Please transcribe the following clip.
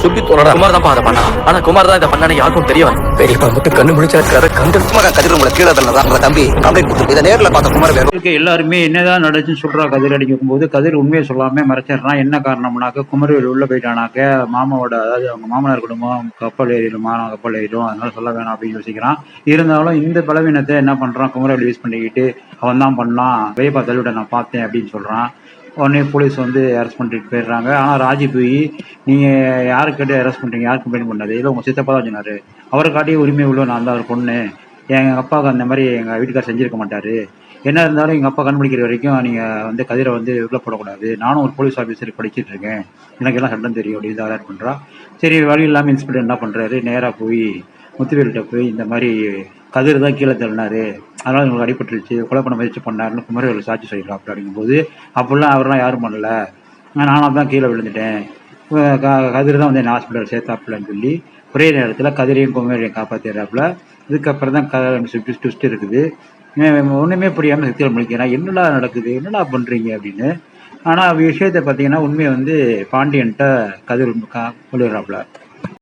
சுத்தி தோணா குமார் தான் அதை பண்ணா. ஆனா குமார் தான் இதை பண்ணான்னு யாருக்கும் தெரியவன். பெரியப்பா மட்டும் கண்ணு முடிச்சாரு. கண்டு கதிர் உங்களை கீழே தள்ளதான் தம்பி கம்ப்ளைண்ட் கொடுத்து இதை நேரில் பார்த்த குமார் வேணும். எல்லாருமே என்னதான் நடந்துச்சுன்னு சொல்றா கதிர் அடிக்கும் போது கதிர் உண்மையை சொல்லாம மறைச்சிடறான். என்ன காரணம்னாக்க குமரவேல் உள்ள போயிட்டானாக்க மாமாவோட, அதாவது அவங்க மாமனார் குடும்பம் கப்பல் ஏறிடுமா, கப்பல் ஏறிடும், அதனால சொல்ல வேணாம் அப்படின்னு யோசிக்கிறான். இருந்தாலும் இந்த பலவீனத்தை என்ன பண்றான், குமரவேல் யூஸ் பண்ணிக்கிட்டு அவன் தான் பண்ணலாம், வேப்பா தள்ளிவிட நான் பார்த்தேன் அப்படின்னு சொல்றான். உடனே போலீஸ் வந்து அரெஸ்ட் பண்ணிட்டு போயிடுறாங்க. ஆனால் ராஜி போய் நீங்கள் யாருக்கிட்ட அரெஸ்ட் பண்ணுறீங்க, யார் கம்ப்ளைண்ட் பண்ணாது, இல்லை உங்கள் சித்தப்பா தான் சொன்னார், அவரை காட்டியே உரிமை உள்ள நான் தான் அவர் பொண்ணு, எங்கள் அப்பாவுக்கு அந்த மாதிரி எங்கள் வீட்டுக்கார் செஞ்சுருக்க மாட்டார், என்ன இருந்தாலும் எங்கள் அப்பா கண்டுபிடிக்கிற வரைக்கும் நீங்கள் வந்து கதிரை வந்து உள்ளே போடக்கூடாது, நானும் ஒரு போலீஸ் ஆஃபீஸர் படிச்சுட்டு இருக்கேன், எனக்கு எல்லாம் சட்டம் தெரியும் அப்படின்னு அலர்ட் பண்ணுறா. சரி, வழி இல்லாமல் இன்ஸ்பெக்டர் என்ன பண்ணுறாரு, நேராக போய் முத்துவேல்கிட்ட போய் இந்த மாதிரி கதிர் தான் கீழே தள்ளினாரு, அதனால் உங்களுக்கு அடிபட்டுருச்சு, கொலை பண்ண முயற்சி பண்ணாருன்னு குமரவேல் சாட்சி சொல்லிடலாம். அப்படி அப்படிங்கும்போது அப்படிலாம் அவரெலாம் யாரும் பண்ணல, நானாக தான் கீழே விழுந்துட்டேன், கதிர் தான் வந்து என்ன ஹாஸ்பிட்டல் சேர்த்தாப்புலன்னு சொல்லி ஒரே நேரத்தில் கதிரையும் குமரவேலையும் காப்பாற்றிடுறாப்புல. இதுக்கப்புறம் தான் ட்விஸ்ட் இருக்குது. ஒன்றுமே புரியாமல் சக்தியில் முழிக்கிறேன், என்னடா நடக்குது, என்னடா பண்ணுறீங்க அப்படின்னு. ஆனால் விஷயத்தை பார்த்தீங்கன்னா உண்மையை வந்து பாண்டியன்ட்ட கதிர் சொல்லிடுறாப்புல.